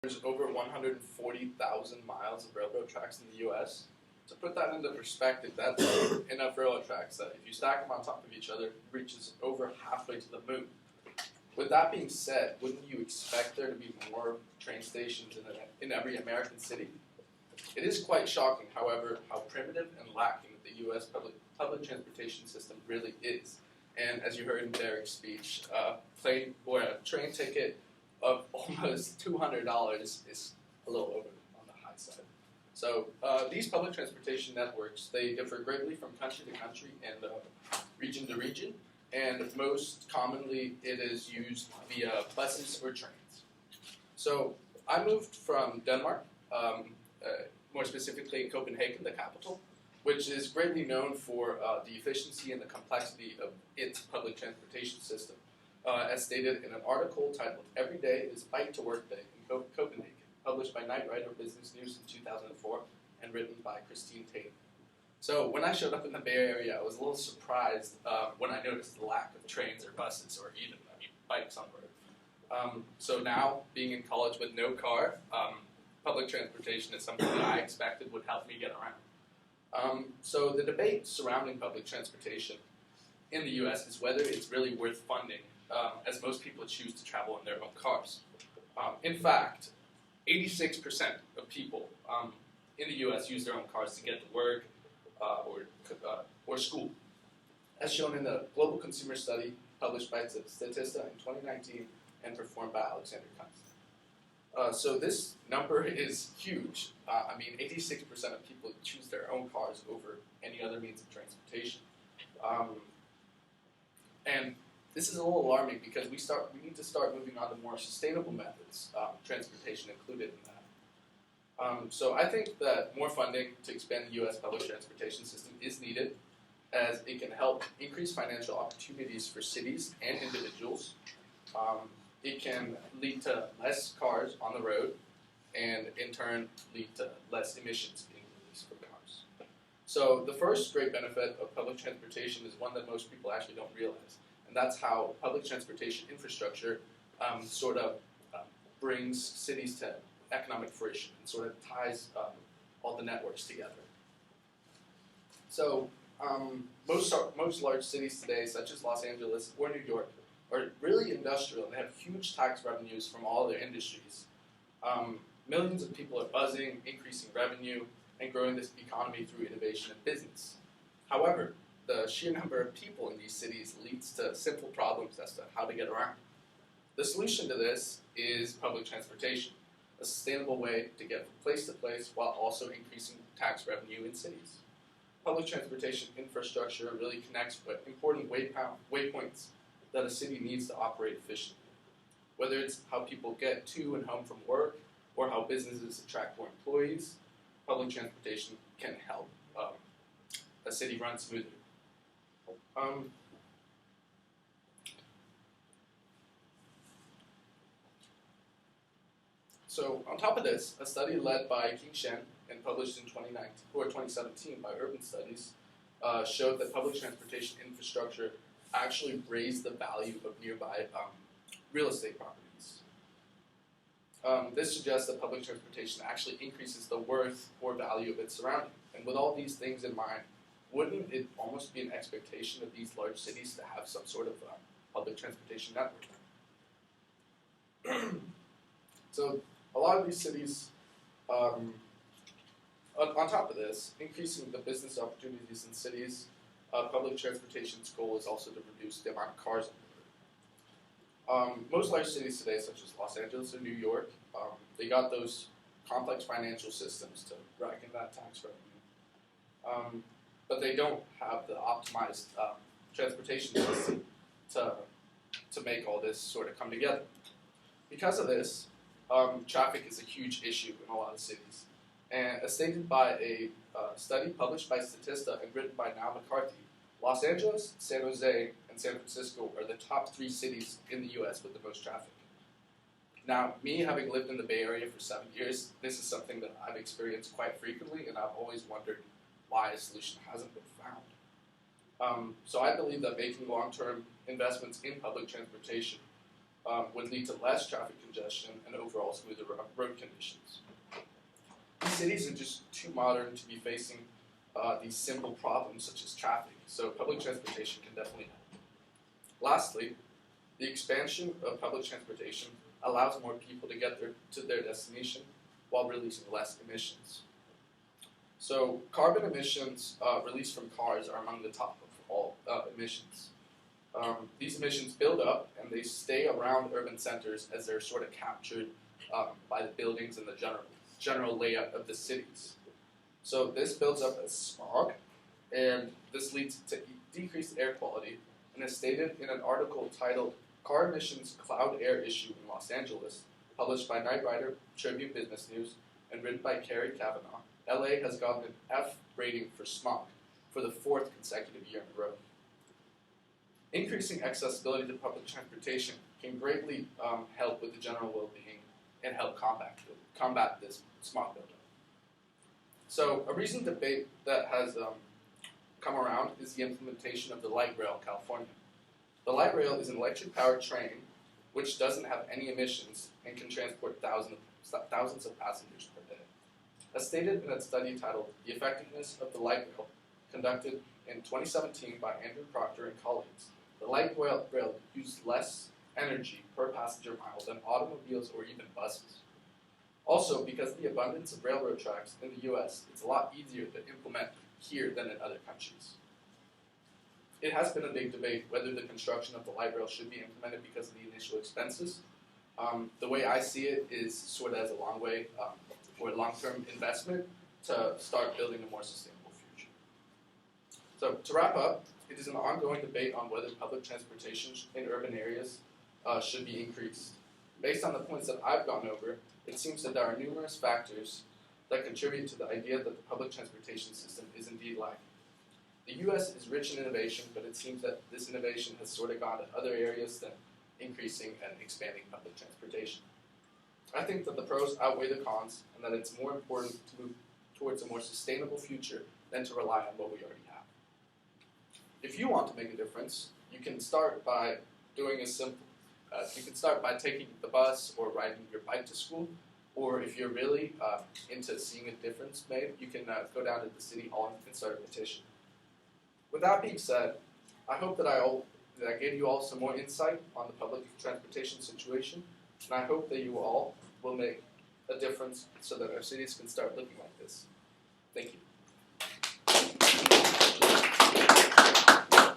There's over 140,000 miles of railroad tracks in the U.S. To put that into perspective, that's enough railroad tracks that if you stack them on top of each other, it reaches over halfway to the moon. With that being said, wouldn't you expect there to be more train stations in every American city? It is quite shocking, however, how primitive and lacking the U.S. public transportation system really is. And as you heard in Derek's speech, a train ticket of almost $200 is a little over on the high side. So these public transportation networks, they differ greatly from country to country and region to region, and most commonly it is used via buses or trains. So I moved from Denmark, more specifically Copenhagen, the capital, which is greatly known for the efficiency and the complexity of its public transportation system. As stated in an article titled "Every Day is Bike to Work Day in Copenhagen," published by Knight Ridder Business News in 2004 and written by Christine Tate. So when I showed up in the Bay Area, I was a little surprised when I noticed the lack of trains or buses or even, bikes on the road. So now, being in college with no car, public transportation is something that I expected would help me get around. So the debate surrounding public transportation in the U.S. is whether it's really worth funding, as most people choose to travel in their own cars. In fact, 86% of people in the U.S. use their own cars to get to work or school, as shown in the Global Consumer Study published by Statista in 2019 and performed by Alexander Kuntz. So this number is huge. 86% of people choose their own cars over any other means of transportation. And this is a little alarming because we need to start moving on to more sustainable methods, transportation included in that. So I think that more funding to expand the U.S. public transportation system is needed, as it can help increase financial opportunities for cities and individuals. It can lead to less cars on the road, and in turn lead to less emissions being released from cars. So the first great benefit of public transportation is one that most people actually don't realize, and that's how public transportation infrastructure brings cities to economic fruition and sort of ties all the networks together. So most large cities today, such as Los Angeles or New York, are really industrial and they have huge tax revenues from all their industries. Millions of people are buzzing, increasing revenue, and growing this economy through innovation and business. However, the sheer number of people in these cities leads to simple problems as to how to get around. The solution to this is public transportation, a sustainable way to get from place to place while also increasing tax revenue in cities. Public transportation infrastructure really connects with important waypoints that a city needs to operate efficiently. Whether it's how people get to and home from work or how businesses attract more employees, public transportation can help a city run smoothly. So on top of this, a study led by King Shen and published in 2017 by Urban Studies showed that public transportation infrastructure actually raised the value of nearby real estate properties. This suggests that public transportation actually increases the worth or value of its surrounding. And with all these things in mind, wouldn't it almost be an expectation of these large cities to have some sort of public transportation network? So a lot of these cities, on top of this, increasing the business opportunities in cities, public transportation's goal is also to reduce the amount of cars on the road. Most large cities today, such as Los Angeles or New York, they got those complex financial systems to rack in that tax revenue. But they don't have the optimized transportation system to make all this sort of come together. Because of this, traffic is a huge issue in a lot of cities. And as stated by a study published by Statista and written by Niall McCarthy, Los Angeles, San Jose, and San Francisco are the top 3 cities in the U.S. with the most traffic. Now, me having lived in the Bay Area for 7 years, this is something that I've experienced quite frequently, and I've always wondered why a solution hasn't been found. So I believe that making long-term investments in public transportation would lead to less traffic congestion and overall smoother road conditions. Cities are just too modern to be facing these simple problems such as traffic, so public transportation can definitely help. Lastly, the expansion of public transportation allows more people to get to their destination while releasing less emissions. So carbon emissions released from cars are among the top of all emissions. These emissions build up and they stay around urban centers as they're sort of captured by the buildings and the general layout of the cities. So this builds up as smog, and this leads to decreased air quality, and as stated in an article titled Car Emissions Cloud Air Issue in Los Angeles, published by Knight Ridder, Tribune Business News, and written by Carrie Kavanaugh, LA has gotten an F rating for smog for the 4th consecutive year in a row. Increasing accessibility to public transportation can greatly help with the general well-being and help combat this smog buildup. So a recent debate that has come around is the implementation of the light rail in California. The light rail is an electric-powered train which doesn't have any emissions and can transport thousands of passengers per day. As stated in a study titled The Effectiveness of the Light Rail, conducted in 2017 by Andrew Proctor and colleagues, the light rail used less energy per passenger mile than automobiles or even buses. Also, because of the abundance of railroad tracks in the U.S., it's a lot easier to implement here than in other countries. It has been a big debate whether the construction of the light rail should be implemented because of the initial expenses. The way I see it is sort of as a long-term investment to start building a more sustainable future. So to wrap up, it is an ongoing debate on whether public transportation in urban areas should be increased. Based on the points that I've gone over, it seems that there are numerous factors that contribute to the idea that the public transportation system is indeed lacking. The U.S. is rich in innovation, but it seems that this innovation has sort of gone to other areas than increasing and expanding public transportation. I think that the pros outweigh the cons, and that it's more important to move towards a more sustainable future than to rely on what we already have. If you want to make a difference, you can start by doing a simple you can start by taking the bus or riding your bike to school, or if you're really into seeing a difference made, you can go down to the city hall and start a petition. With that being said, I hope that I gave you all some more insight on the public transportation situation, and I hope that you all will make a difference so that our cities can start looking like this. Thank you.